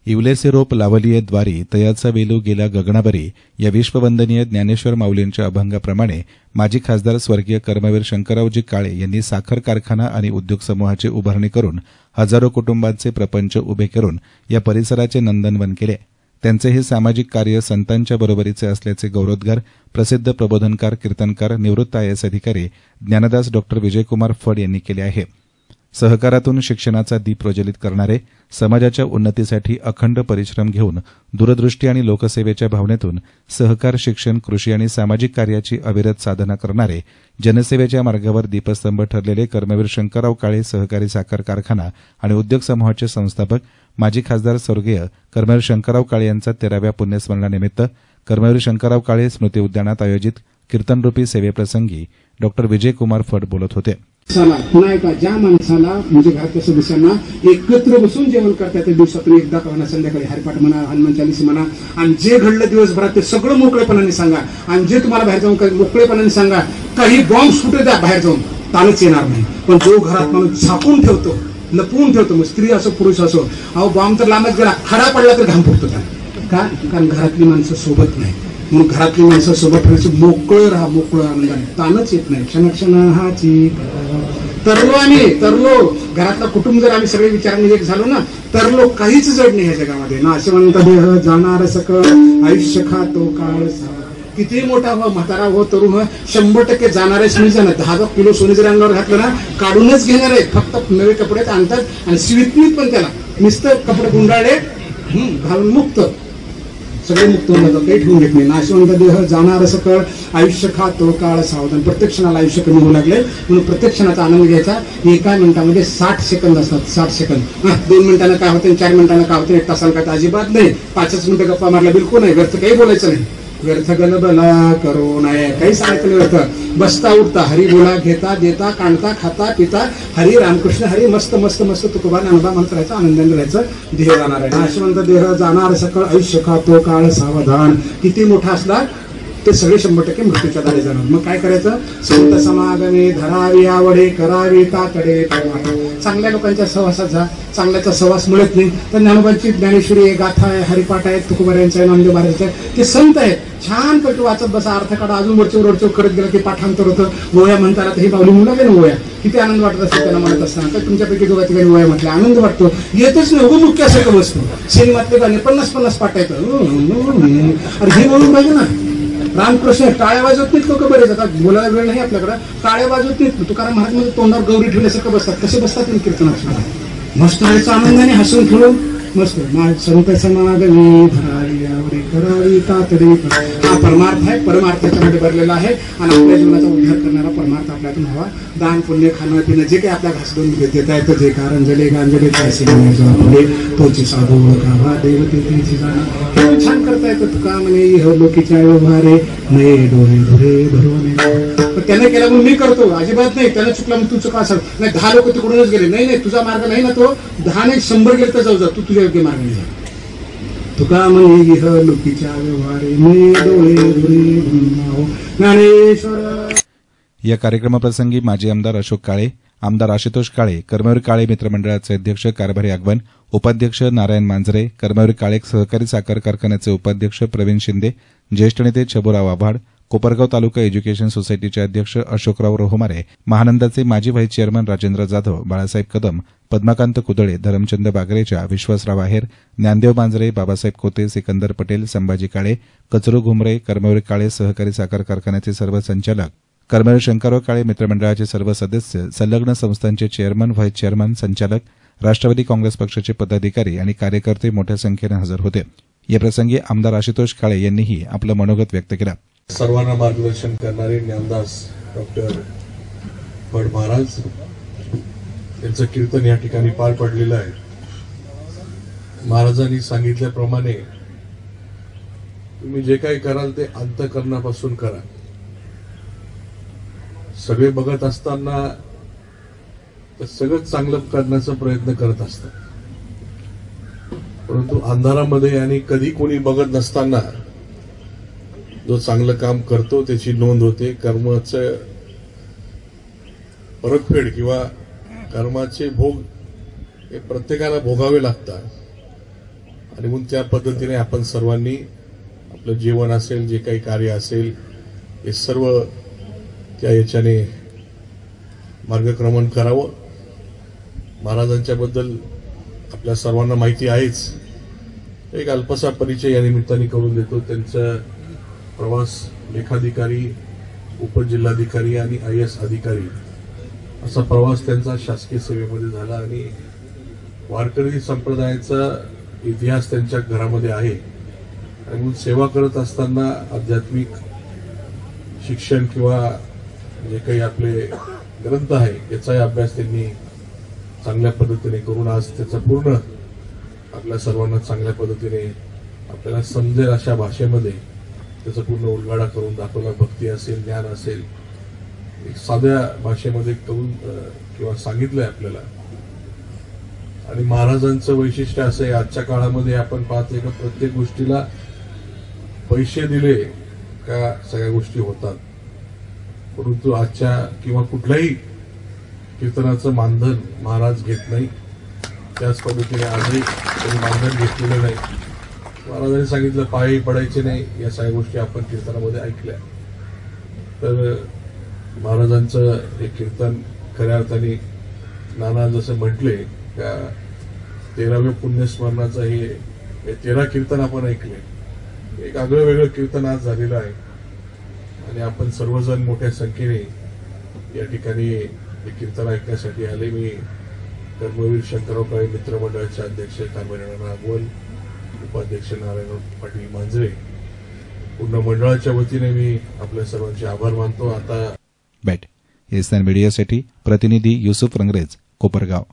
इवलेसे रोप लावलीये द्वारी तयाचा वेलू गेला गगनाबरी या विश्ववंदनीय ज्ञानेश्वर माऊलींच्या अभंगाप्रमाणे माजी खासदार स्वर्गीय कर्मवीर शंकररावजी काळे यांनी साखर कारखाना आणि उद्योग समूहाची उभारणी करून हजारो कुटुंबांचे प्रपंच उभे करून या परिसराचे नंदनवन केले. त्यांचे हे सामाजिक कार्य संतांच्या बरोबरीचे असल्याचे गौरवोद्गार प्रसिद्ध प्रबोधनकार कीर्तनकार निवृत्त आयएस अधिकारी ज्ञानदास डॉ विजयकुमार फड यांनी केले आहे. सहकारातून शिक्षणाचा दीप प्रज्वलित करणारे, समाजाच्या उन्नतीसाठी अखंड परिश्रम घेऊन दूरदृष्टी आणि लोकसेवेच्या भावनेतून सहकार, शिक्षण, कृषी आणि सामाजिक कार्याची अविरत साधना करणारे, जनसेवेच्या मार्गावर दीपस्तंभ ठरलेले कर्मवीर शंकरराव काळे सहकारी साखर कारखाना आणि उद्योग समूहाचे संस्थापक माजी खासदार स्वर्गीय कर्मवीर शंकरराव काळे यांचा 13व्या पुण्यस्मरणानिमित्त कर्मवीर शंकरराव काळे स्मृती उद्यानात आयोजित कीर्तनरूपी सेवेप्रसंगी डॉ विजयकुमार फड बोलत होते. पुन्हा एका ज्या माणसाला म्हणजे घरातल्या सदस्यांना एकत्र बसून जेवण करतात ते दिवसातून एकदा का संध्याकाळी हरिपाठ म्हणा, हनुमान चालीसा म्हणा, आणि जे घडलं दिवसभरात ते सगळं मोकळेपणाने सांगा, आणि जे तुम्हाला बाहेर जाऊन मोकळेपणाने सांगा. काही बॉम्ब सुटू द्या बाहेर जाऊन, ताणच येणार नाही. पण जो घरात माणूस झाकून ठेवतो, लपवून ठेवतो, मग स्त्री असो पुरुष असो, अहो बॉम्ब तर लांबच गेला, खडा पडला तर घाम फुटतो त्याला. का? कारण घरातली माणसं सोबत नाही. म्हणून घरातली माणसं सोबत ठेवायची, मोकळं राहा, मोकळं आनंदाने, ताणच येत नाही. क्षण हाची तरलो आम्ही, तरलो घरातला कुटुंब जर आम्ही सगळे विचारांनी एक झालो ना, तरलो काहीच जड नाही ह्या जगामध्ये. ना नाशवंत देह जाणार सकळ, आयुष्य खातो काळ किती मोठा हो, म्हातारा हो, तरुण हो, 100% जाणारच नाही जाणार. 10 किलो सोने जर अंगावर घातलं ना, काढूनच घेणार आहे. फक्त नवे कपडे आणतात आणि शिवितनीत पण त्याला नुसतं कपडे गुंडाळे घालून मुक्त, सगळे मुक्त होऊन जातात, काही ठेवून घेत नाही. नाशवंत देह जाणार सकळ, आयुष्य खातो काळ सावधान. प्रत्येक क्षणाला आयुष्य कमी होऊ लागले, म्हणून प्रत्येक क्षणाचा आनंद घ्यायचा. एका मिनिटामध्ये 60 सेकंद असतात. 60 सेकंद 2 मिनिटांना काय होतं, 4 मिनिटांना काय होतं, 1 तासाला काय अजिबात नाही. 5 मिनिटं गप्पा मारला बिलकुल नाही. व्यर्थ काही बोलायचं नाही. व्यर्थ गलबला करू नये, काही सांगायचं नाही. व्यर्थ बसता उठता हरी बोला, घेता देता, काढता खाता पिता हरी रामकृष्ण हरी, मस्त मस्त मस्त तुकोबा ज्ञानोबा म्हणत राहायचं, आनंदाने राहायचं. देह जाणार आहे. नाशवंत देह जाणार सकळ, आयुष्य खातो काळ सावधान. किती मोठा असला ते सगळे 100% मृत्यूच्या दारी जाणार. मग काय करायचं? संत समागमे धरावी आवडे, करावी ताकडे. चांगल्या लोकांच्या सहवासात जा. चांगल्याचा सहवास मिळत नाही तर ज्ञानोबांची ज्ञानेश्वरी आहे, गाथा आहे, हरिपाठ आहे, तुकोबाऱ्यांचा आहे, नामदेव महाराजांचा आहे, ते संत आहेत. छानपैकी वाचत बसा, अर्थ काढा. अजून वरचेवर करत गेलं की पाठांतर होतं. गोळ्या म्हणतात हे पावली मुलं ना गोळ्या, किती आनंद वाटत असतो त्यांना म्हणत असताना. तर तुमच्यापैकी दोघा तिघांनी गोळ्या म्हटल्या, आनंद वाटतो. येतच नाही उभं मुख्य असं वस्तू. सिनेमातले गाणे 50-50 पाठ येतं. अरे हे बोलून पाहिजे ना. रामकृष्ण टाळ्या वाजवत नाहीत लोक, बरेच आता बोलायला वेळ नाही आपल्याकडे. टाळ्या वाजवत नाहीत. तुकाराम महाराज म्हणजे तोंडावर गौरी ठेवल्यासारखं बसतात. कसे बसतात तुम्ही कीर्तनात? मस्त राहायचं आनंदाने, हसून खेळून मस्त. संत समागमी धरावी आवडे, करावी तातडे. हा परमार्थ आहे, परमार्थ त्याच्यामध्ये भरलेला आहे. आणि आपल्या जीवनाचा उद्धार करणारा परमार्थ आपल्यातून हवा. दान पुण्य, खाणं पिणं, जे काही आपल्या घास दोन देता येतं, जे कारंजले गांजले पुढे तोची साधू ओळखावा, देवतेची जाणा. छान करता येतं. तुका म्हणे लोकीच्या व्यवहारे नये डोळे धुरे भरवणे. त्याने केला म्हणून मी करतो, अजिबात नाही. त्याने चुकला मग तू चुका असाल नाही. 10 लोक तिकडूनच गेले, नाही नाही तुझा मार्ग नाही ना तो. 10 नाही 100 गेले तर जाऊ जा, तू तुझ्या योग्य मार्गाने जा. तुका म्हणे लोकीच्या व्यवहारे नये डोळे धुरे ज्ञानेश्वर. या कार्यक्रमाप्रसंगी माजी आमदार अशोक काळे, आमदार आशुतोष काळे, कर्मवीर काळे मित्रमंडळाचे अध्यक्ष कारभारी आगवण, उपाध्यक्ष नारायण मांजरे, कर्मवीर काळे सहकारी साखर कारखान्याचे उपाध्यक्ष प्रवीण शिंदे, ज्येष्ठ नेते छबुराव आव्हाड, कोपरगाव तालुका एज्युकेशन सोसायटीचे अध्यक्ष अशोकराव रोहमारे, महानंदाचे माजी व्हाईस चेअरमन राजेंद्र जाधव, बाळासाहेब कदम, पद्माकांत कुदळे, धरमचंद बागरेचा, विश्वासराव आहेर, ज्ञानदेव मांजरे, बाबासाहेब कोते, सिकंदर पटेल, संभाजी काळे, कचरू घुमरे, कर्मवीर काळे सहकारी साखर कारखान्याचे सर्व संचालक, कर्मवीर शंकरराव काळे मित्रमंडळाचे सर्व सदस्य, संलग्न संस्थांचे चेअरमन, व्हाईस चेअरमन, संचालक, राष्ट्रवादी काँग्रेस पक्षाचे पदाधिकारी आणि कार्यकर्ते मोठ्या संख्येने हजर होते. याप्रसंगी आमदार आशुतोष काळे यांनीही आपलं मनोगत व्यक्त केलं. सर्वांना मार्गदर्शन करणारे ज्ञानदास डॉक्टर फड महाराज यांचं कीर्तन या ठिकाणी पार पडलेलं आहे. महाराजांनी सांगितल्याप्रमाणे तुम्ही जे काही कराल ते अंतःकरणापासून करा. सगळे बघत असताना सगळं चांगलं करण्याचा प्रयत्न करत असतात, परंतु अंधारामध्ये आणि कधी कोणी बघत नसताना जो चांगलं काम करतो त्याची नोंद होते. कर्माचं परतफेड किंवा कर्माचे भोग हे प्रत्येकाला भोगावे लागतात आणि म्हणून त्या पद्धतीने आपण सर्वांनी आपलं जीवन असेल, जे काही कार्य असेल, हे सर्व त्या याच्याने मार्गक्रमण करावं. महाराजांच्या बद्दल आपल्या सर्वांना माहिती आहेच. एक अल्पसा परिचय या निमित्ताने करून देतो. त्यांचा प्रवास लेखाधिकारी, उपजिल्हाधिकारी आणि IAS अधिकारी असा प्रवास त्यांचा शासकीय सेवेमध्ये झाला आणि वारकरी संप्रदायाचा इतिहास त्यांच्या घरामध्ये आहे. आणि म्हणून सेवा करत असताना आध्यात्मिक शिक्षण किंवा जे काही आपले ग्रंथ आहे याचाही अभ्यास त्यांनी चांगल्या पद्धतीने करून आज त्याचा पूर्ण आपल्या सर्वांना चांगल्या पद्धतीने आपल्याला समजेल अशा भाषेमध्ये त्याचा पूर्ण उलगडा करून दाखवला. भक्ती असेल, ज्ञान असेल, एक साध्या भाषेमध्ये करून किंवा सांगितलंय आपल्याला. आणि महाराजांचं वैशिष्ट्य असं आहे, आजच्या काळामध्ये आपण पाहतोय का प्रत्येक गोष्टीला पैसे दिले का सगळ्या गोष्टी होतात. परंतु आजच्या किंवा कुठल्याही कीर्तनाचं मानधन महाराज घेत नाही. त्याच पद्धतीने आजही त्यांनी मानधन घेतलेलं नाही. महाराजांनी सांगितलं पायी पडायचे नाही. या सगळ्या गोष्टी आपण कीर्तनामध्ये ऐकल्या. तर महाराजांचं हे कीर्तन खऱ्या अर्थाने नाना जसं म्हटले का 13व्या पुण्यस्मरणाचं हे 13 कीर्तन आपण ऐकले. एक आगळं वेगळं कीर्तन आज झालेलं आहे आणि आपण सर्वजण मोठ्या संख्येने या ठिकाणी हे कीर्तन ऐकण्यासाठी आले. मी कर्मवीर शंकरराव काळे मित्रमंडळाचे अध्यक्ष कांबळे नागवल, उपाध्यक्ष नारायण पाटील मांजरे, पूर्ण मंडळाच्या वतीने मी आपल्या सर्वांचे आभार मानतो. आता बॅट मीडियासाठी प्रतिनिधी युसुफ रंगरेज, कोपरगाव.